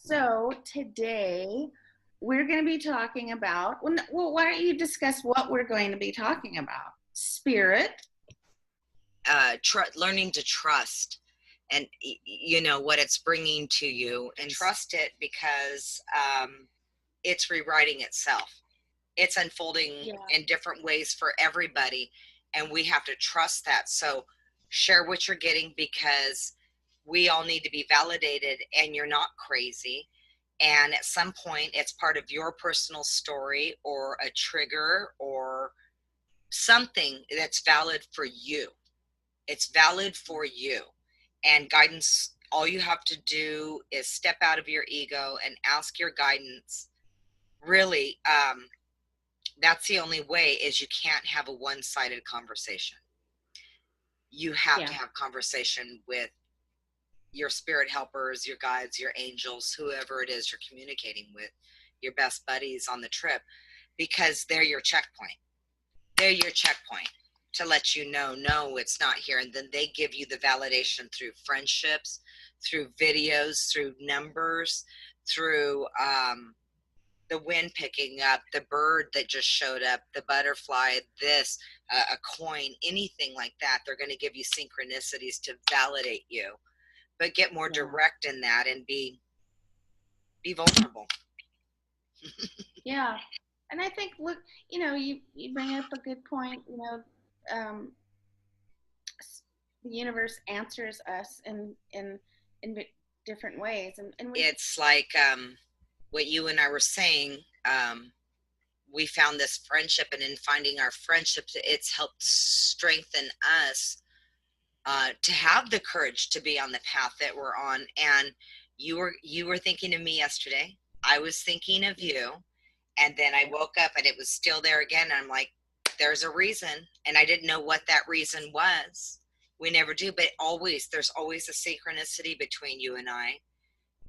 So today we're going to be talking about, well, why don't you discuss what we're going to be talking about? Spirit. Learning to trust and you know what it's bringing to you, and trust it because it's rewriting itself. It's unfolding in different ways for everybody, and we have to trust that. So share what you're getting, because we all need to be validated, and you're not crazy. And at some point it's part of your personal story or a trigger or something that's valid for you. It's valid for you. And guidance, all you have to do is step out of your ego and ask your guidance. Really, that's the only way. Is you can't have a one-sided conversation. You have to have conversation with your spirit helpers, your guides, your angels, whoever it is you're communicating with, your best buddies on the trip, because they're your checkpoint. They're your checkpoint to let you know, no, it's not here. And then they give you the validation through friendships, through videos, through numbers, through the wind picking up, the bird that just showed up, the butterfly, this, a coin, anything like that. They're going to give you synchronicities to validate you, but get more direct in that and be vulnerable. Yeah. And I think, look, you bring up a good point. The universe answers us in different ways, and it's like what you and I were saying. We found this friendship, and in finding our friendship, it's helped strengthen us to have the courage to be on the path that we're on. And you were thinking of me yesterday. I was thinking of you. And then I woke up and it was still there again. And I'm like, there's a reason. And I didn't know what that reason was. We never do, but there's always a synchronicity between you and I.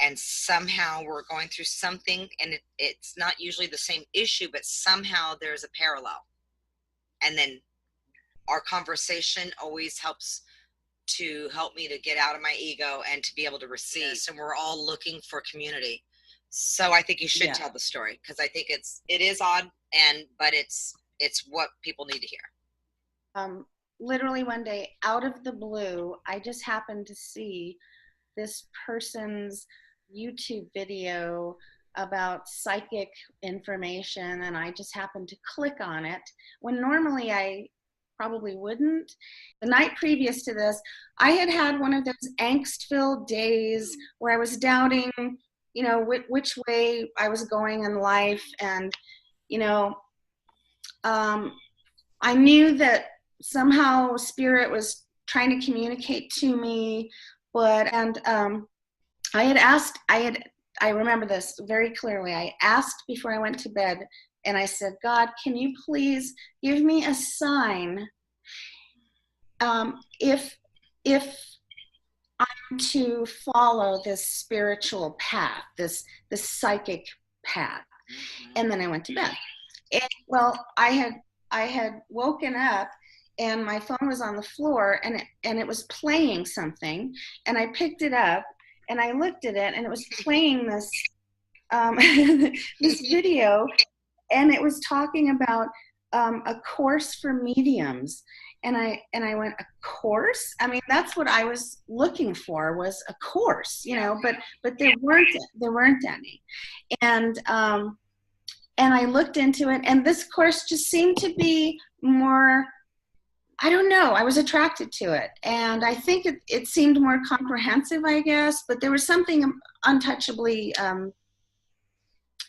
And somehow we're going through something, and it's not usually the same issue, but somehow there's a parallel. And then our conversation always helps me to get out of my ego and to be able to receive. Yes. And we're all looking for community. So I think you should tell the story, because I think it is odd, but it's what people need to hear. Literally one day, out of the blue, I just happened to see this person's YouTube video about psychic information, and I just happened to click on it when normally I probably wouldn't. The night previous to this, I had one of those angst-filled days where I was doubting which way I was going in life. And, I knew that somehow spirit was trying to communicate to me, and I had asked, I remember this very clearly. I asked before I went to bed, and I said, God, can you please give me a sign if I'm to follow this spiritual path, this psychic path. And then I went to bed. And, well, I had woken up, and my phone was on the floor, and it was playing something, and I picked it up and I looked at it, and it was playing this this video, and it was talking about a course for mediums. And I went, a course? I mean, that's what I was looking for, was a course, but there weren't any. And I looked into it, and this course just seemed to be more, I don't know, I was attracted to it. And I think it seemed more comprehensive, I guess, but there was something untouchably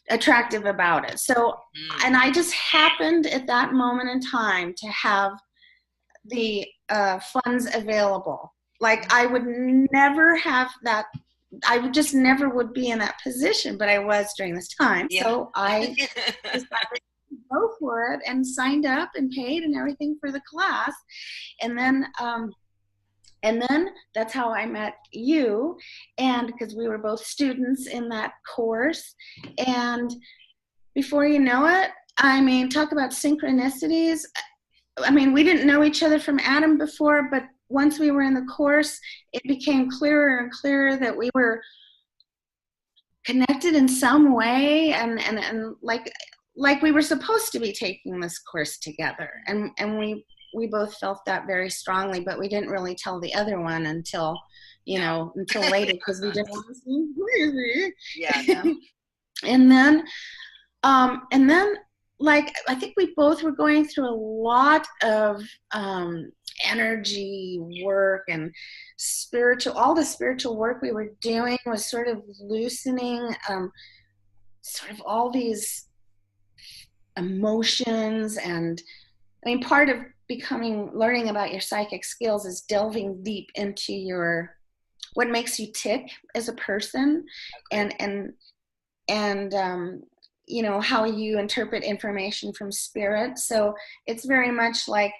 attractive about it. So, and I just happened at that moment in time to have the funds available. Like, I would never have that. I would just never would be in that position, but I was during this time. Yeah. So I decided to go for it and signed up and paid and everything for the class. And then that's how I met you, and because we were both students in that course. And before you know it, I mean, talk about synchronicities. I mean, we didn't know each other from Adam before, but once we were in the course, it became clearer and clearer that we were connected in some way, and like we were supposed to be taking this course together, and we both felt that very strongly, but we didn't really tell the other one until until later, because we didn't want to seem crazy. Yeah, no. And then like I think we both were going through a lot of energy work, and all the spiritual work we were doing was sort of loosening sort of all these emotions. And I mean, part of learning about your psychic skills is delving deep into what makes you tick as a person, and how you interpret information from spirit. So it's very much like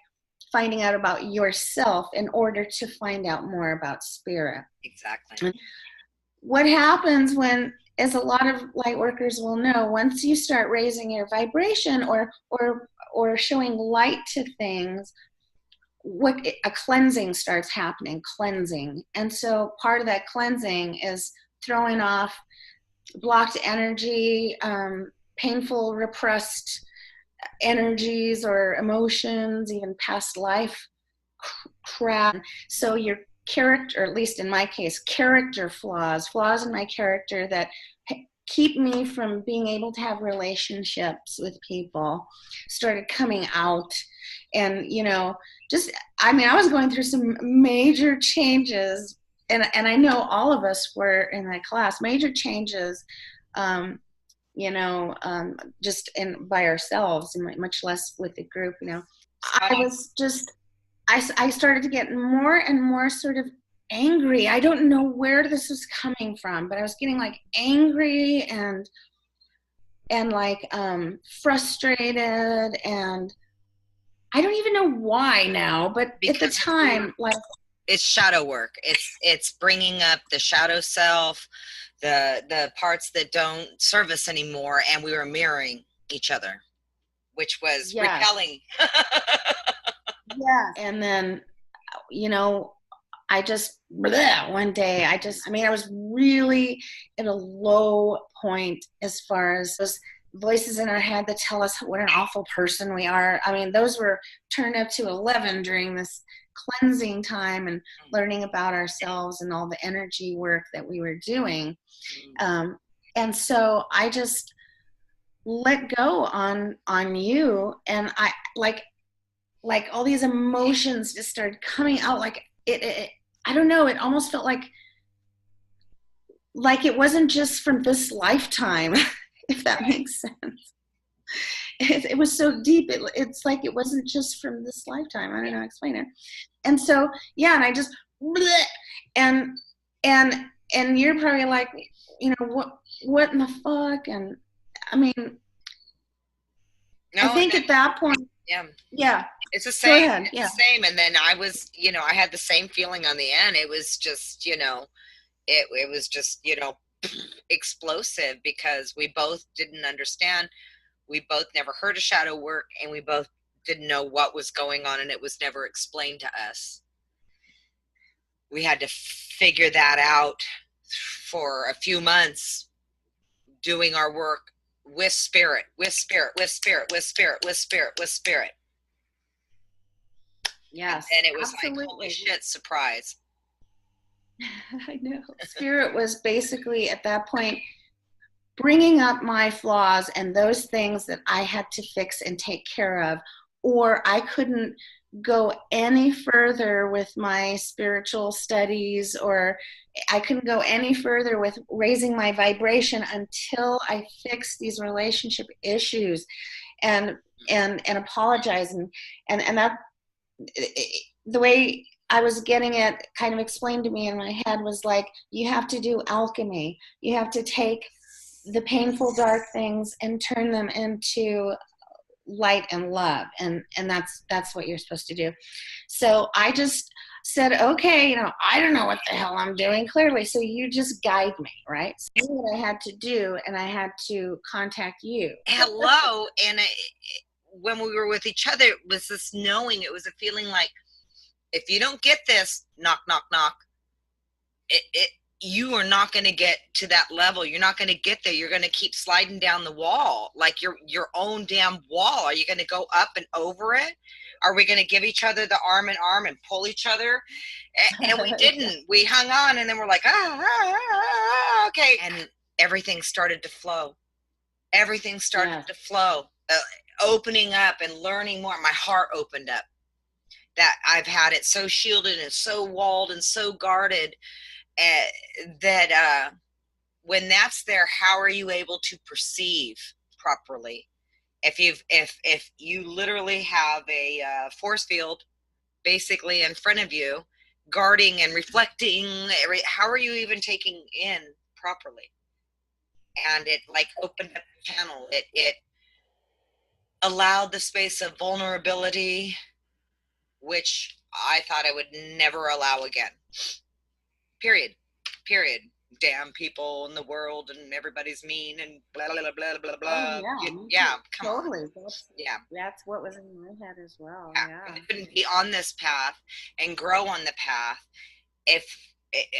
finding out about yourself in order to find out more about spirit. Exactly. What happens when, as a lot of light workers will know, once you start raising your vibration or showing light to things, a cleansing starts happening, cleansing. And so part of that cleansing is throwing off blocked energy, painful, repressed energies or emotions, even past life crap. So your character, or at least in my case, character flaws in my character that keep me from being able to have relationships with people, started coming out. And I was going through some major changes, and I know all of us were in that class, major changes, just by ourselves, and much less with the group. I started to get more and more sort of angry. I don't know where this was coming from, but I was getting like angry and like frustrated, and I don't even know why now, but because at the time, like, it's shadow work. It's bringing up the shadow self, the parts that don't serve us anymore, and we were mirroring each other, which was repelling. Yeah. And then, I just, one day, I was really at a low point as far as those voices in our head that tell us what an awful person we are. I mean, those were turned up to 11 during this cleansing time and learning about ourselves and all the energy work that we were doing. And so I just let go on you, and I like all these emotions just started coming out. Like it I don't know, it almost felt like it wasn't just from this lifetime, if that makes sense. It was so deep. It's like it wasn't just from this lifetime. I don't know how to explain it. And so, yeah, and I just, and you're probably like, what in the fuck? And I mean, I think at that point, yeah, it's the same. Go ahead. Yeah. The same. And then I was, I had the same feeling on the end. It was just, it was just, explosive, because we both didn't understand. We both never heard of shadow work, and we both didn't know what was going on, and it was never explained to us. We had to figure that out for a few months, doing our work with spirit. Yes. And it was absolutely. Like, holy shit, surprise. I know. Spirit was basically at that point bringing up my flaws and those things that I had to fix and take care of, or I couldn't go any further with my spiritual studies, or I couldn't go any further with raising my vibration until I fixed these relationship issues and apologize. And that, the way I was getting it kind of explained to me in my head was like, you have to do alchemy. You have to take the painful, dark things and turn them into light and love. And that's what you're supposed to do. So I just said, okay, I don't know what the hell I'm doing, clearly. So you just guide me, right? So I knew what I had to do, and I had to contact you. Hello. And when we were with each other, it was this knowing, it was a feeling like if you don't get this, knock, knock, knock, it you are not going to get to that level. You're not going to get there. You're going to keep sliding down the wall, like your own damn wall. Are you going to go up and over it? Are we going to give each other the arm in arm and pull each other? And we didn't. We hung on, and then we're like, okay. And everything started to flow. Everything started to flow, opening up and learning more. My heart opened up. That I've had it so shielded and so walled and so guarded, that when that's there, how are you able to perceive properly? If you literally have a force field basically in front of you, guarding and reflecting, how are you even taking in properly? And it like opened up the channel. It allowed the space of vulnerability, which I thought I would never allow again. Period. Damn people in the world, and everybody's mean and blah blah blah blah blah. Oh, yeah, come totally. on. That's what was in my head as well. I couldn't be on this path and grow on the path if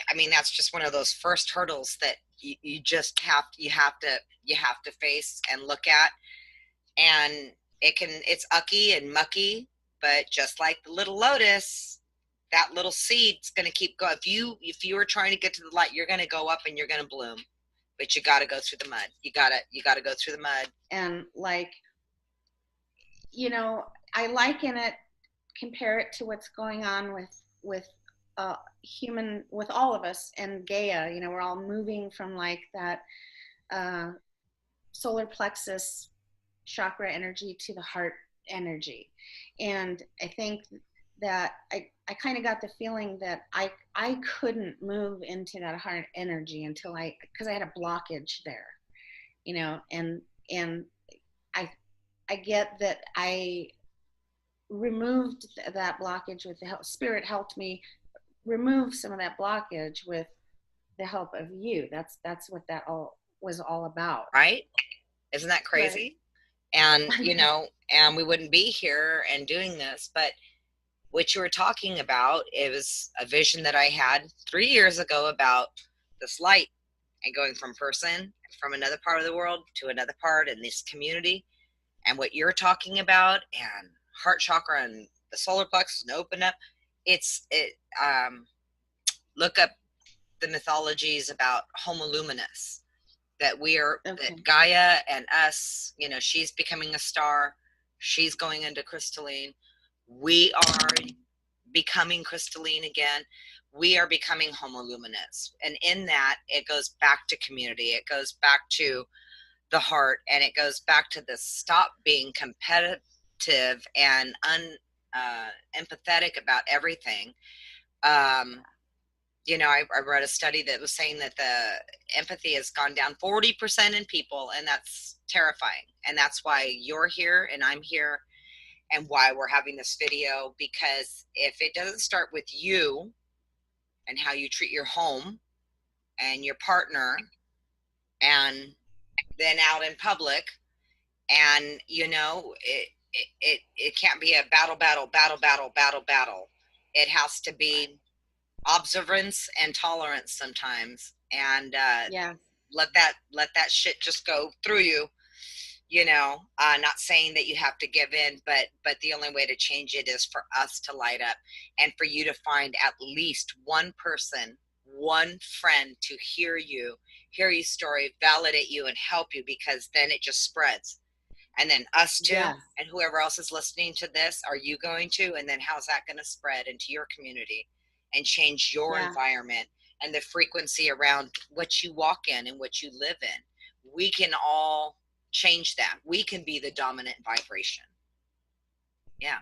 I mean, that's just one of those first hurdles that you just have to face and look at. And it's ucky and mucky, but just like the little lotus, that little seed's going to keep going. If you are trying to get to the light, you're going to go up and you're going to bloom, but you got to go through the mud. You got to go through the mud. And like, I liken it, compare it to what's going on with human, with all of us and Gaia. We're all moving from like that solar plexus chakra energy to the heart energy. And I think that I kind of got the feeling that I couldn't move into that heart energy because I had a blockage there, and I get that I removed that blockage with the help. Spirit helped me remove some of that blockage with the help of you. That's what that all was all about. Right? Isn't that crazy? Right. And, and we wouldn't be here and doing this, but what you were talking about, it was a vision that I had 3 years ago about this light and going from another part of the world to another part in this community. And what you're talking about, and heart chakra and the solar plexus and open up, look up the mythologies about Homo Luminous, that we are, that Gaia and us, she's becoming a star, she's going into crystalline, we are becoming crystalline again, we are becoming Homo Luminous. And in that, it goes back to community, it goes back to the heart, and it goes back to the stop being competitive and empathetic about everything. I read a study that was saying that the empathy has gone down 40% in people, and that's terrifying. And that's why you're here and I'm here, and why we're having this video, because if it doesn't start with you and how you treat your home and your partner, and then out in public, and it can't be a battle. It has to be observance and tolerance sometimes, and let that shit just go through you. Not saying that you have to give in, but the only way to change it is for us to light up, and for you to find at least one person, one friend to hear your story, validate you, and help you, because then it just spreads. And then us too, and whoever else is listening to this, are you going to? And then how's that going to spread into your community and change your environment and the frequency around what you walk in and what you live in? We can all change that. We can be the dominant vibration. Yeah.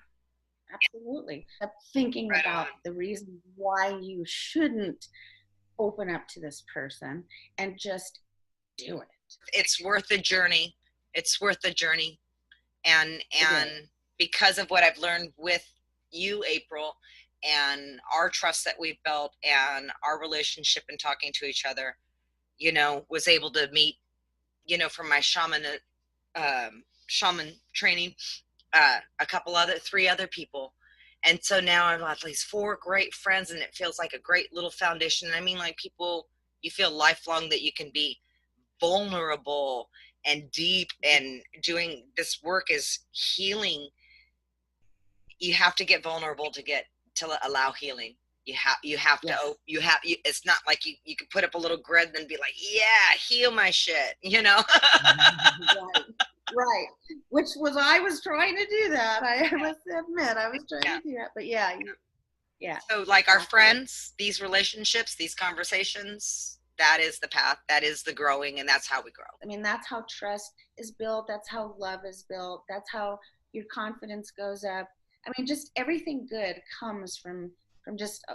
Absolutely. Thinking about the reason why you shouldn't open up to this person and just do it. It's worth the journey. It's worth the journey. And because of what I've learned with you, April, and our trust that we've built and our relationship and talking to each other, was able to meet, from my shaman training, 3 other people. And so now I've got these 4 great friends, and it feels like a great little foundation. And I mean, like, people, you feel lifelong that you can be vulnerable and deep, and doing this work is healing. You have to get vulnerable to allow healing. You have to, Yes. it's not like you can put up a little grid and then be like, yeah, heal my shit, you know. Right. Right. Which was, I was trying to do that. I must admit, I was trying Yeah. to do that. But yeah, yeah, So like our absolutely. friends, these relationships, these conversations, that is the path, that is the growing, and that's how we grow. I mean, that's how trust is built. That's how love is built. That's how your confidence goes up. I mean, just everything good comes from just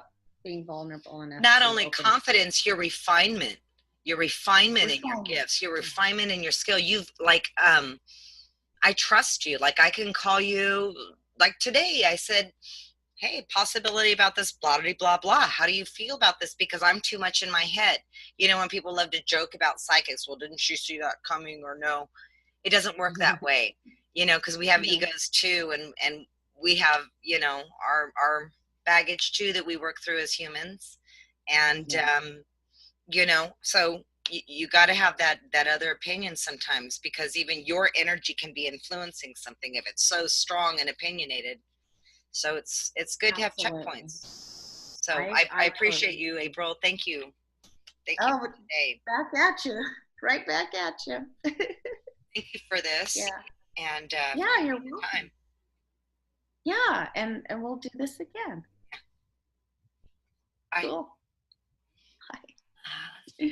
being vulnerable enough Not to only open up. confidence, your refinement in your Refinement. gifts, your refinement in your skill. You've like, I trust you. Like, I can call you, like today I said, hey, possibility about this, blah, blah, blah, blah. How do you feel about this? Because I'm too much in my head. You know, when people love to joke about psychics, well, didn't you see that coming, or no? It doesn't work that way, you know, because we have No. egos too, and we have, you know, our baggage too that we work through as humans. And Yeah. you know, so you got to have that other opinion sometimes, because even your energy can be influencing something if it's so strong and opinionated. So it's good to have Absolutely. checkpoints. So I I appreciate totally. you, April. Thank you. Thank you Oh, for today. back at you. Right back at you. Thank you for this, Yeah. and Yeah, you're your welcome. time. Yeah, and we'll do this again. Bye. Cool. Bye.